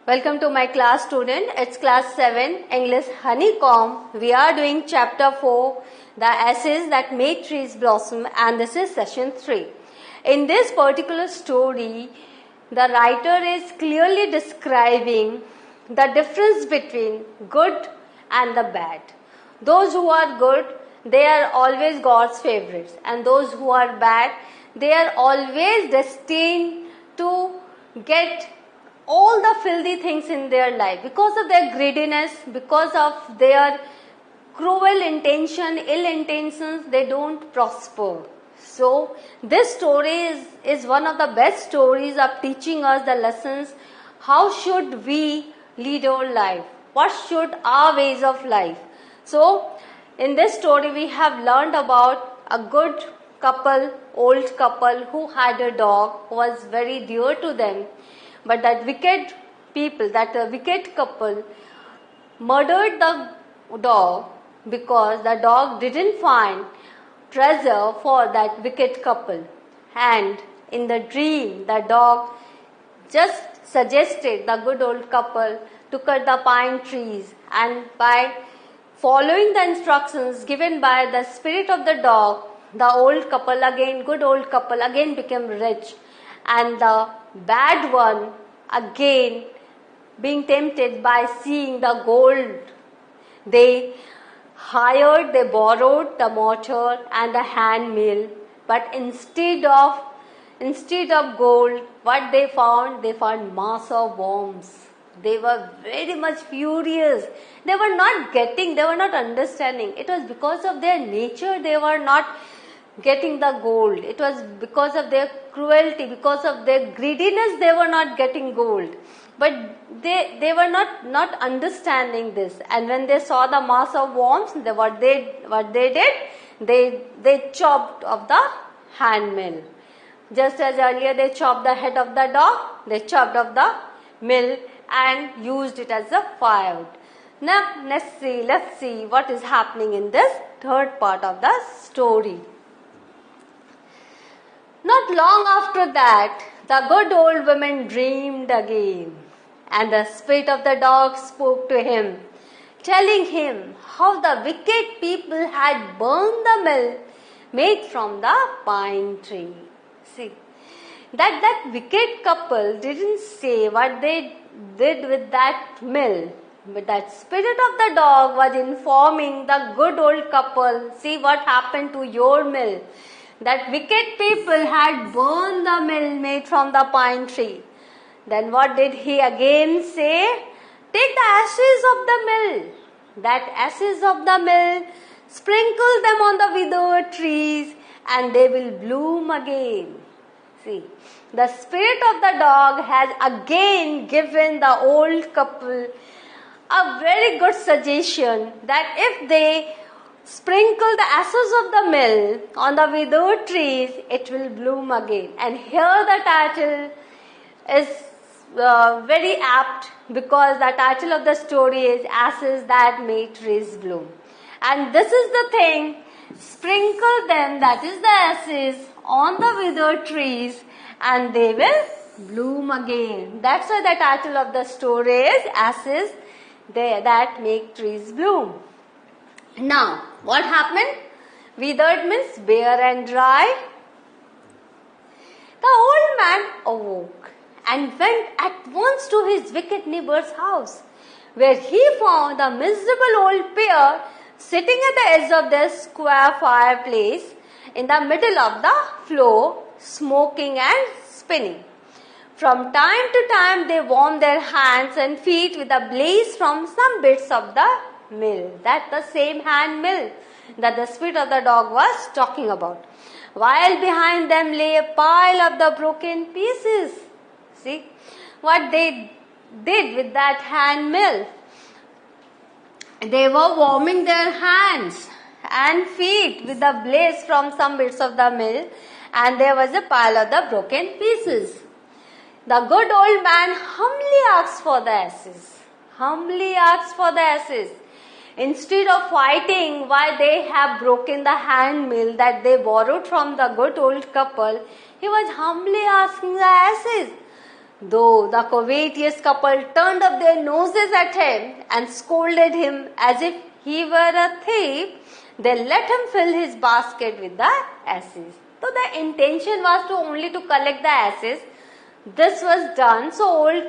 Welcome to my class student. It's class 7 English Honeycomb. We are doing chapter 4, the ashes that made trees blossom, and this is session 3. In this particular story, the writer is clearly describing the difference between good and the bad. Those who are good, they are always God's favorites, and those who are bad, they are always destined to get all the filthy things in their life because of their greediness, because of their cruel intention, ill intentions, they don't prosper. So this story is one of the best stories of teaching us the lessons. How should we lead our life? What should our ways of life? So in this story we have learned about a good couple, old couple who had a dog who was very dear to them. But that wicked people, that wicked couple murdered the dog because the dog didn't find treasure for that wicked couple. And in the dream, the dog just suggested the good old couple to cut the pine trees. And by following the instructions given by the spirit of the dog, the old couple again, good old couple again became rich. And the bad one again being tempted by seeing the gold, they borrowed the mortar and the hand mill, but instead of gold, what they found mass of worms. They were very much furious. They were not understanding. It was because of their nature they were not getting the gold. It was because of their cruelty, because of their greediness they were not getting gold. But they were not understanding this. And when they saw the mass of worms, what they did, they chopped off the hand mill. Just as earlier they chopped the head of the dog, they chopped off the mill and used it as a firewood. Now let's see what is happening in this third part of the story. Not long after that, the good old woman dreamed again, and the spirit of the dog spoke to him, telling him how the wicked people had burned the mill made from the pine tree. See, that wicked couple didn't say what they did with that mill, but that spirit of the dog was informing the good old couple, see what happened to your mill. That wicked people had burned the mill made from the pine tree. Then what did he again say? Take the ashes of the mill. That ashes of the mill, sprinkle them on the withered trees and they will bloom again. See, the spirit of the dog has again given the old couple a very good suggestion that if they sprinkle the ashes of the mill on the withered trees, it will bloom again. And here the title is very apt because the title of the story is Ashes That Make Trees Bloom. And this is the thing, sprinkle them, that is the ashes, on the withered trees and they will bloom again. That's why the title of the story is Ashes That Make Trees Bloom. Now, what happened? Withered means bare and dry. The old man awoke and went at once to his wicked neighbor's house, where he found the miserable old pair sitting at the edge of their square fireplace in the middle of the floor, smoking and spinning. From time to time, they warmed their hands and feet with a blaze from some bits of the mill. That's the same hand mill that the spirit of the dog was talking about. While behind them lay a pile of the broken pieces. See what they did with that hand mill. They were warming their hands and feet with the blaze from some bits of the mill, and there was a pile of the broken pieces. The good old man humbly asked for the ashes. Instead of fighting why they have broken the hand mill that they borrowed from the good old couple, he was humbly asking the ashes. Though the covetous couple turned up their noses at him and scolded him as if he were a thief, they let him fill his basket with the asses. So the intention was to only to collect the asses. This was done. So old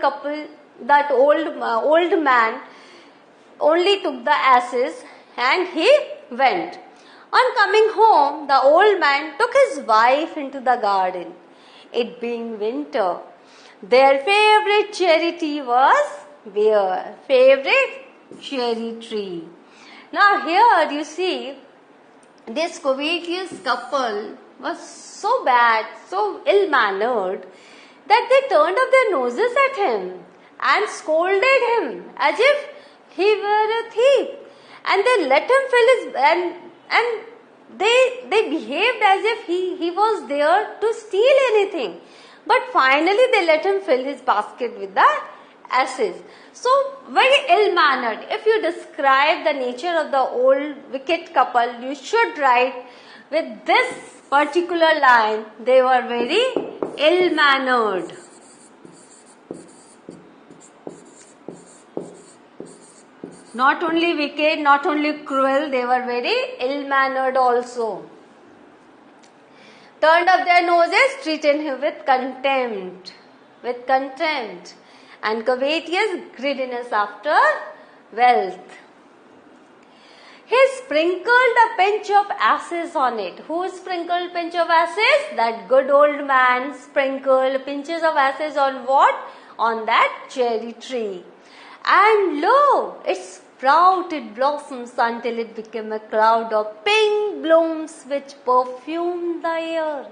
man only took the asses and he went. On coming home, the old man took his wife into the garden. It being winter, their favorite cherry tree was where? Favorite cherry tree. Now here you see, this covetous couple was so bad, so ill-mannered, that they turned up their noses at him and scolded him as if he were a thief. And they let him fill his... And they behaved as if he was there to steal anything. But finally they let him fill his basket with the asses. So very ill-mannered. If you describe the nature of the old wicked couple, you should write with this particular line, they were very ill-mannered. Not only wicked, not only cruel, they were very ill-mannered also. Turned up their noses, treated him with contempt. And covetous greediness after wealth. He sprinkled a pinch of ashes on it. Who sprinkled pinch of ashes? That good old man sprinkled pinches of ashes on what? On that cherry tree. And lo, it sprouted blossoms until it became a cloud of pink blooms which perfumed the air.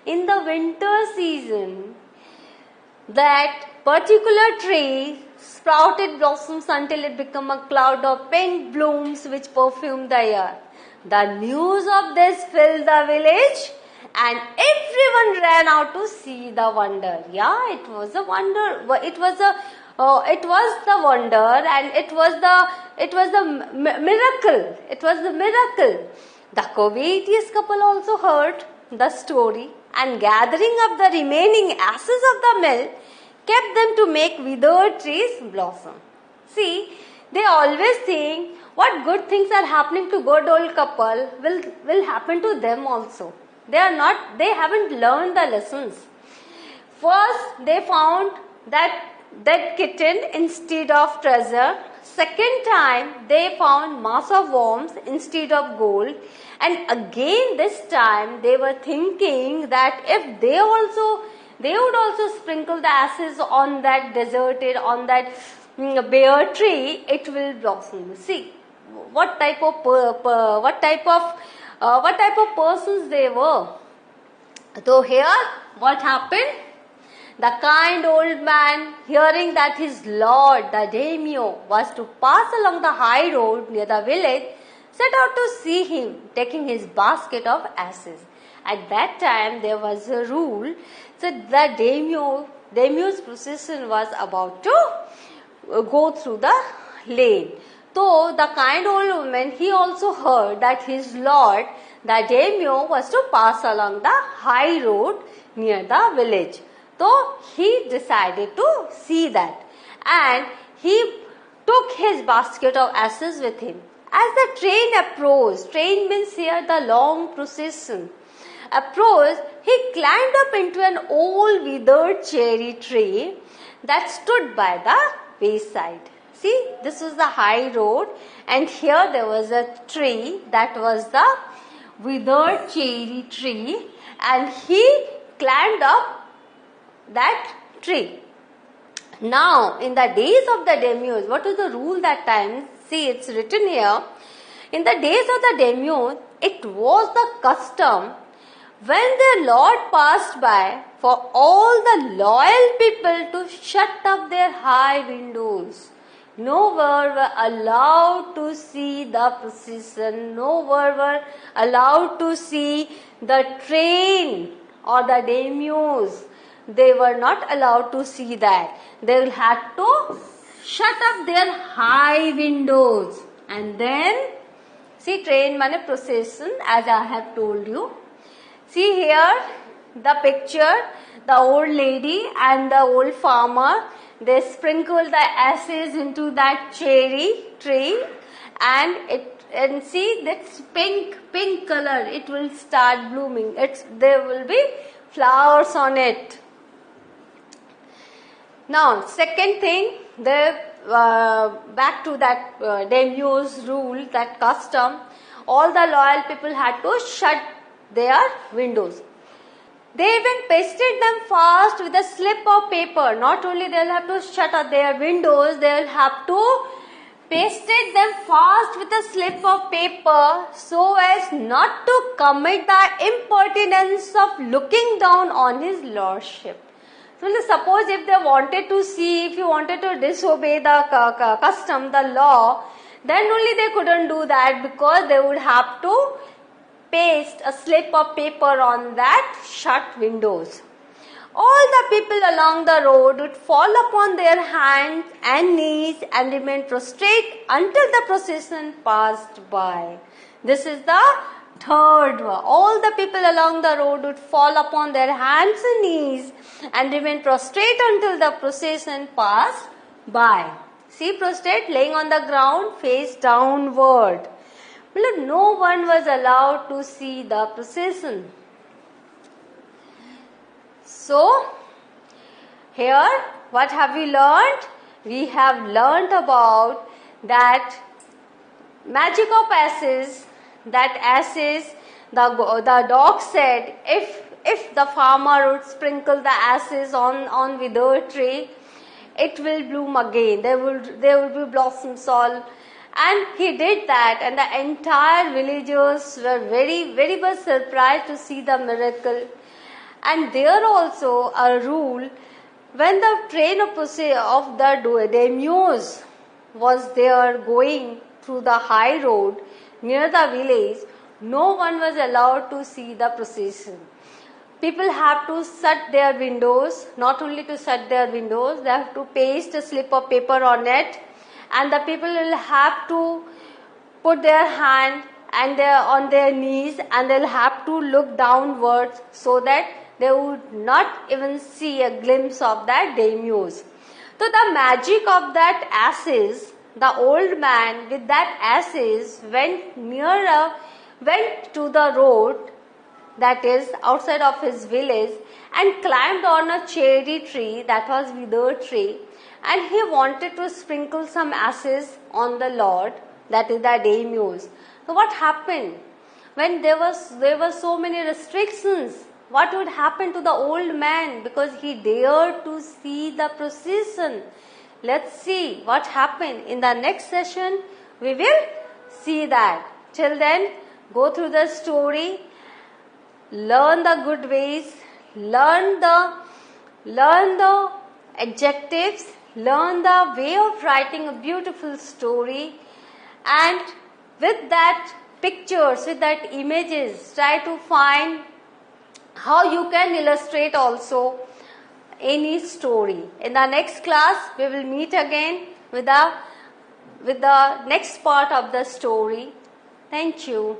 In the winter season, that particular tree sprouted blossoms until it became a cloud of pink blooms which perfumed the air. The news of this filled the village and everyone ran out to see the wonder. Yeah, it was a wonder. It was the wonder and it was the miracle. It was the miracle. The covetous couple also heard the story and gathering up the remaining ashes of the mill, kept them to make withered trees blossom. See, they always think what good things are happening to good old couple will happen to them also. They haven't learned the lessons. First, they found that dead kitten instead of treasure. Second time, they found mass of worms instead of gold. And again this time, they were thinking that if they would also sprinkle the ashes on that deserted, on that bare tree, it will blossom. See what type of persons they were. So here, what happened? The kind old man, hearing that his lord, the daimyo, was to pass along the high road near the village, set out to see him taking his basket of ashes. At that time, there was a rule. So the daimyo's procession was about to go through the lane. So the kind old woman, he also heard that his lord, the daimyo, was to pass along the high road near the village. So he decided to see that, and he took his basket of ashes with him. As the train approached, train means here the long procession, approached, he climbed up into an old withered cherry tree that stood by the wayside. See, this was the high road and here there was a tree that was the withered cherry tree, and he climbed up that tree. Now, in the days of the daimyos, what is the rule that time? See, it's written here. In the days of the daimyos, it was the custom when their lord passed by for all the loyal people to shut up their high windows. No one were allowed to see the procession. No one were allowed to see the train or the daimyos. They were not allowed to see that. They had to shut up their high windows. And then, see, train means procession, as I have told you. See here the picture. the old lady and the old farmer, they sprinkle the ashes into that cherry tree, and see that's pink color, it will start blooming. There will be flowers on it. Now, second thing, back to that NIOS rule, that custom, all the loyal people had to shut their windows. They even pasted them fast with a slip of paper. Not only they'll have to shut up their windows, they'll have to pasted them fast with a slip of paper so as not to commit the impertinence of looking down on his lordship. So suppose if they wanted to see, if you wanted to disobey the custom, the law, then only they couldn't do that, because they would have to paste a slip of paper on that shut windows. All the people along the road would fall upon their hands and knees and remain prostrate until the procession passed by. This is the third one. All the people along the road would fall upon their hands and knees and remain prostrate until the procession passed by. See, prostrate, laying on the ground, face downward. No one was allowed to see the procession. So, here what have we learnt? We have learnt about that magic of ashes, the dog said, if the farmer would sprinkle the ashes on withered tree, it will bloom again. There will be blossoms all. And he did that, and the entire villagers were very, very much surprised to see the miracle. And there also a rule, when the train of the daimyos was there going through the high road near the village, no one was allowed to see the procession. People have to shut their windows. Not only to shut their windows, they have to paste a slip of paper on it, and the people will have to put their hand and on their knees, and they'll have to look downwards so that they would not even see a glimpse of that daimyos. So the magic of that ashes, the old man with that ashes went to the road that is outside of his village and climbed on a cherry tree, that was withered tree, and he wanted to sprinkle some ashes on the Lord, that is the daimyos. So what happened? When there were so many restrictions, what would happen to the old man, because he dared to see the procession? Let's see what happened. In the next session, we will see that. Till then, go through the story, learn the good ways, learn the adjectives, learn the way of writing a beautiful story, and with that pictures, with that images, try to find how you can illustrate also any story. In the next class, we will meet again with the next part of the story. Thank you.